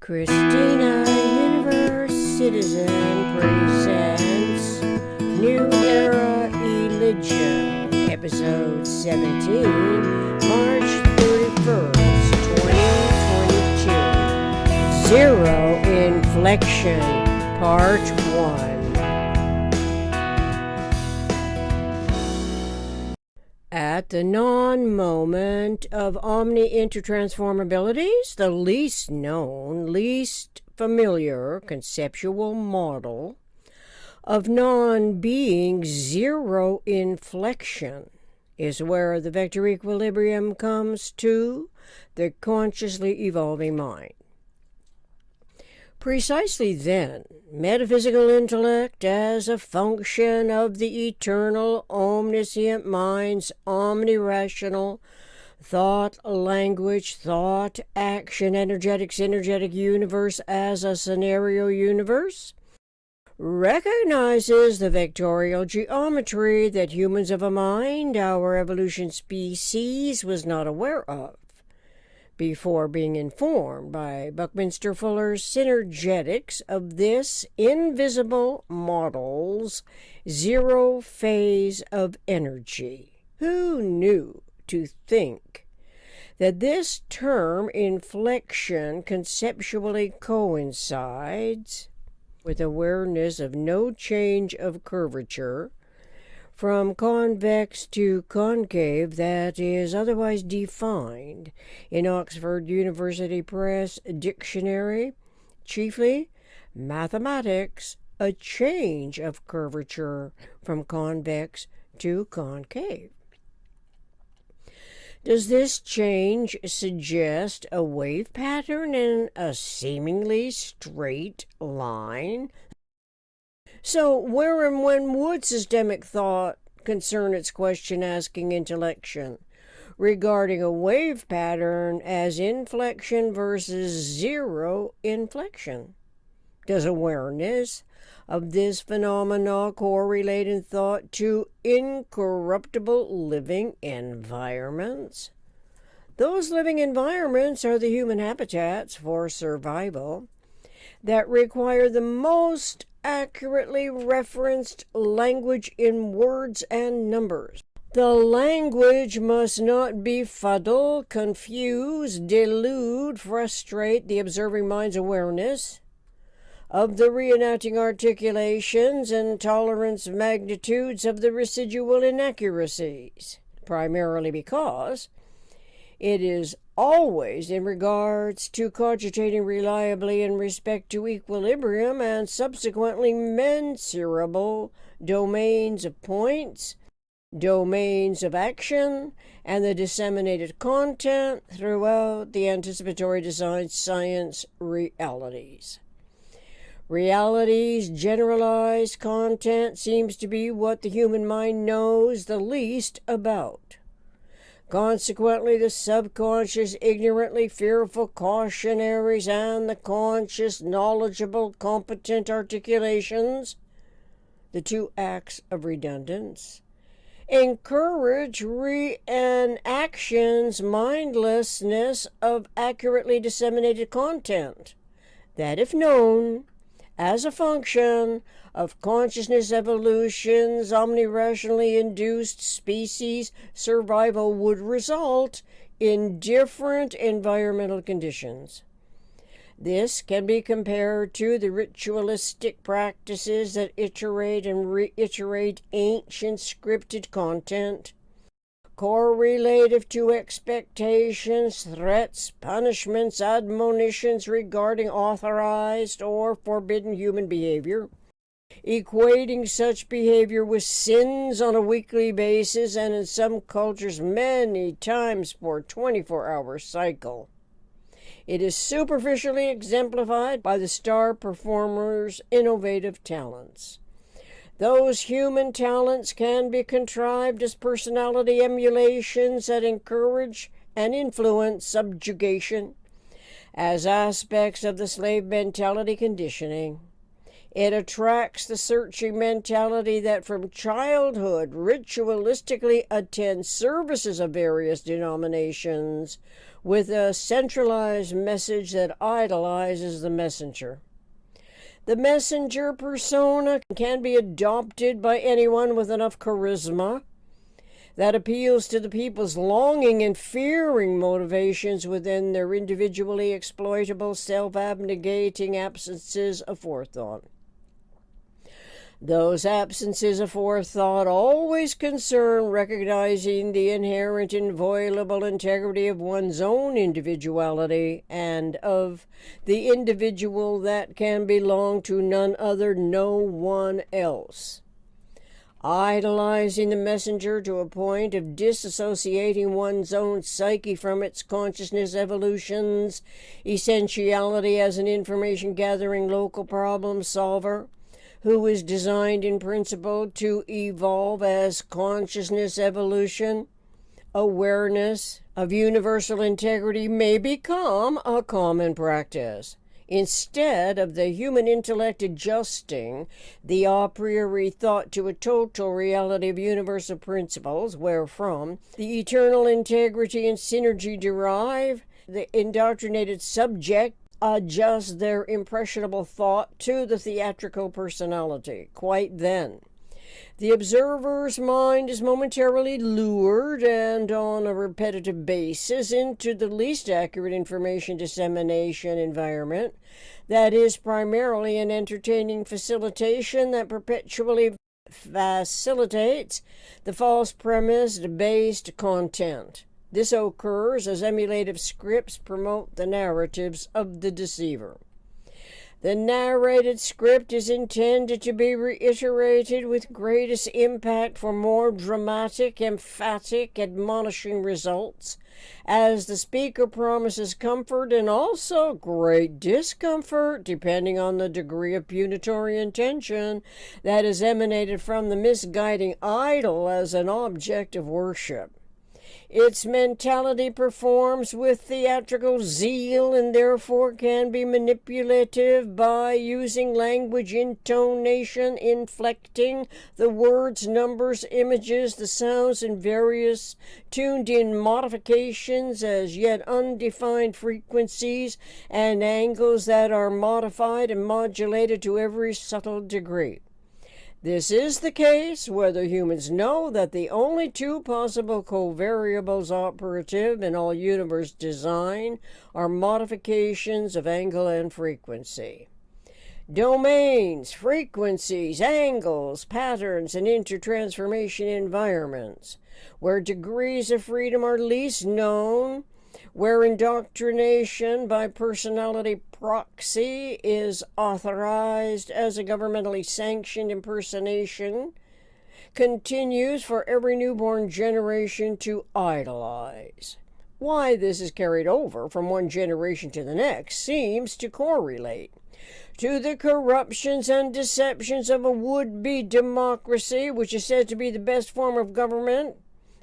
Christina Universe Citizen presents New Era Religion, Episode 17, March 31st, 2022. Zero-inflection, Part 1. At the non-moment of omni intertransformabilities, the least known, least familiar conceptual model of non-being, zero-inflection is where the vector equilibrium comes to the consciously evolving mind. Precisely then, metaphysical intellect, as a function of the eternal omniscient mind's omnirational thought, language, thought, action, energetic-synergetic universe as a scenario universe, recognizes the vectorial geometry that humans of a mind, our evolution species, was not aware of before being informed by Buckminster Fuller's Synergetics of this invisible model's zero phase of energy. Who knew to think that this term inflection conceptually coincides with awareness of no change of curvature from convex to concave that is otherwise defined in Oxford University Press Dictionary, chiefly mathematics, a change of curvature from convex to concave. Does this change suggest a wave pattern in a seemingly straight line? So where and when would systemic thought concern its question-asking intellection regarding a wave pattern as inflection versus zero-inflection? Does awareness of this phenomena correlate in thought to incorruptible living environments? Those living environments are the human habitats for survival that require the most accurately referenced language in words and numbers. The language must not befuddle, confuse, delude, frustrate the observing mind's awareness of the reenacting articulations and tolerance magnitudes of the residual inaccuracies, primarily because it is always in regards to cogitating reliably in respect to equilibrium and subsequently mensurable domains of points, domains of action, and the disseminated content throughout the anticipatory design science realities. Reality's generalized content seems to be what the human mind knows the least about. Consequently, the subconscious, ignorantly fearful cautionaries and the conscious, knowledgeable, competent articulations, the two acts of redundance, encourage reenactions, mindlessness of accurately disseminated content, that if known as a function of consciousness evolution's omnirationally induced species survival would result in different environmental conditions. This can be compared to the ritualistic practices that iterate and reiterate ancient scripted content, correlative to expectations, threats, punishments, admonitions regarding authorized or forbidden human behavior, equating such behavior with sins on a weekly basis and in some cultures many times for a 24-hour cycle. It is superficially exemplified by the star performer's innovative talents. Those human talents can be contrived as personality emulations that encourage and influence subjugation, as aspects of the slave mentality conditioning. It attracts the searching mentality that from childhood ritualistically attends services of various denominations with a centralized message that idolizes the messenger. The messenger persona can be adopted by anyone with enough charisma that appeals to the people's longing and fearing motivations within their individually exploitable, self-abnegating absences of forethought. Those absences of forethought always concern recognizing the inherent inviolable integrity of one's own individuality and of the individual that can belong to none other, no one else. Idolizing the messenger to a point of disassociating one's own psyche from its consciousness evolution's essentiality as an information-gathering local problem solver, who is designed in principle to evolve as consciousness evolution, awareness of universal integrity may become a common practice. Instead of the human intellect adjusting the a priori thought to a total reality of universal principles, wherefrom the eternal integrity and synergy derive, the indoctrinated subject adjusts their impressionable thought to the theatrical personality. Quite then, the observer's mind is momentarily lured and on a repetitive basis into the least accurate information dissemination environment that is primarily an entertaining facilitation that perpetually facilitates the false premise-based content. This occurs as emulative scripts promote the narratives of the deceiver. The narrated script is intended to be reiterated with greatest impact for more dramatic, emphatic, admonishing results, as the speaker promises comfort and also great discomfort, depending on the degree of punitory intention that is emanated from the misguiding idol as an object of worship. Its mentality performs with theatrical zeal and therefore can be manipulative by using language, intonation, inflecting the words, numbers, images, the sounds, and various tuned-in modifications as yet undefined frequencies and angles that are modified and modulated to every subtle degree. This is the case whether humans know that the only two possible covariables operative in all universe design are modifications of angle and frequency. Domains, frequencies, angles, patterns, and intertransformation environments, where degrees of freedom are least known, where indoctrination by personality proxy is authorized as a governmentally sanctioned impersonation, continues for every newborn generation to idolize. Why this is carried over from one generation to the next seems to correlate to the corruptions and deceptions of a would-be democracy, which is said to be the best form of government,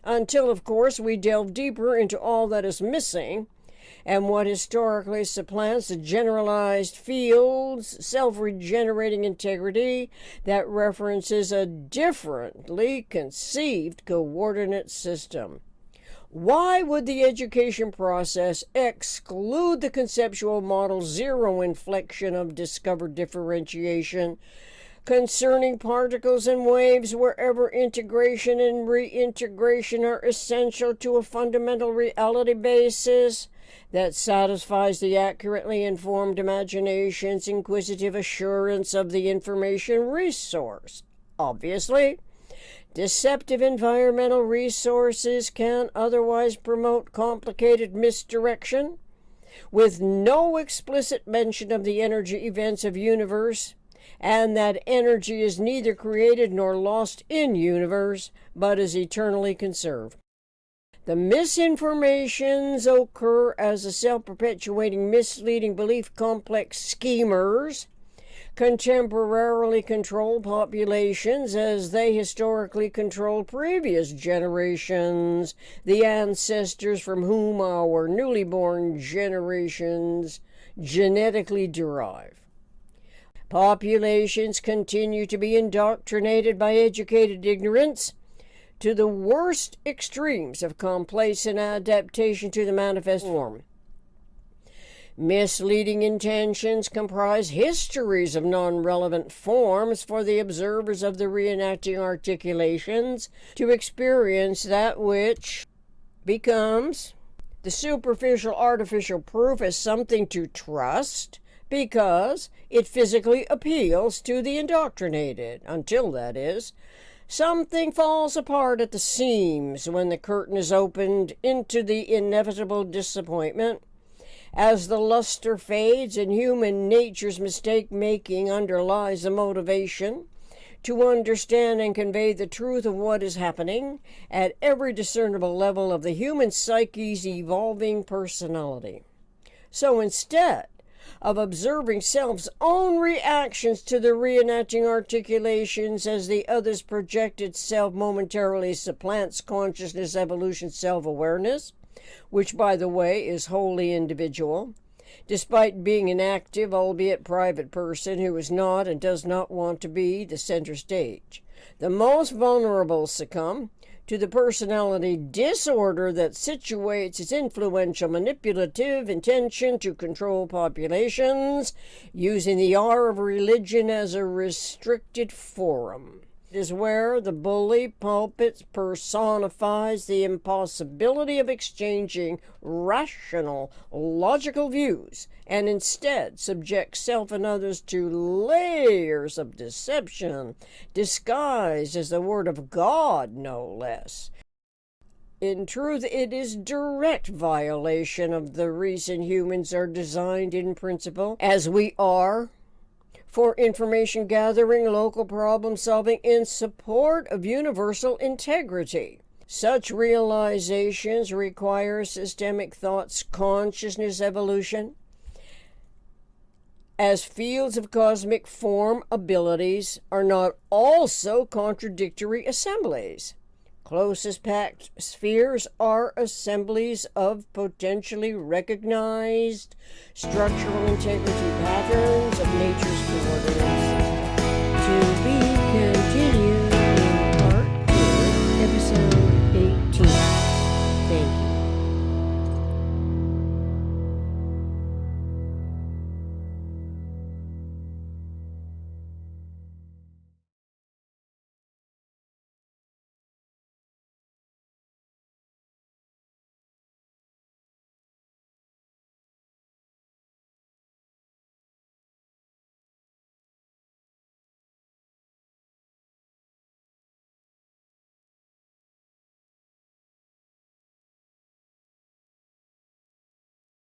until, of course, we delve deeper into all that is missing and what historically supplants the generalized fields, self-regenerating integrity that references a differently conceived coordinate system. Why would the education process exclude the conceptual model zero-inflection of discovered differentiation concerning particles and waves wherever integration and reintegration are essential to a fundamental reality basis that satisfies the accurately informed imagination's inquisitive assurance of the information resource? Obviously, deceptive environmental resources can otherwise promote complicated misdirection, with no explicit mention of the energy events of universe, and that energy is neither created nor lost in universe, but is eternally conserved. The misinformations occur as a self-perpetuating, misleading belief complex schemers contemporarily control populations as they historically controlled previous generations, the ancestors from whom our newly born generations genetically derive. Populations continue to be indoctrinated by educated ignorance to the worst extremes of complacent adaptation to the manifest form. Misleading intentions comprise histories of non-relevant forms for the observers of the reenacting articulations to experience that which becomes the superficial artificial proof as something to trust because it physically appeals to the indoctrinated, until, that is, something falls apart at the seams when the curtain is opened into the inevitable disappointment. As the luster fades and human nature's mistake-making underlies the motivation to understand and convey the truth of what is happening at every discernible level of the human psyche's evolving personality. So instead of observing self's own reactions to the reenacting articulations as the other's projected self momentarily supplants consciousness evolution self-awareness, which, by the way, is wholly individual, despite being an active, albeit private person who is not and does not want to be the center stage. The most vulnerable succumb to the personality disorder that situates its influential manipulative intention to control populations using the R of religion as a restricted forum. It is where the bully pulpit personifies the impossibility of exchanging rational, logical views and instead subjects self and others to layers of deception, disguised as the Word of God, no less. In truth, it is direct violation of the reason humans are designed in principle, as we are, for information gathering, local problem solving in support of universal integrity. Such realizations require systemic thought's consciousness evolution as fields of cosmic form abilities are not also contradictory assemblies. Closest packed spheres are assemblies of potentially recognized structural integrity patterns of nature's coordinates to be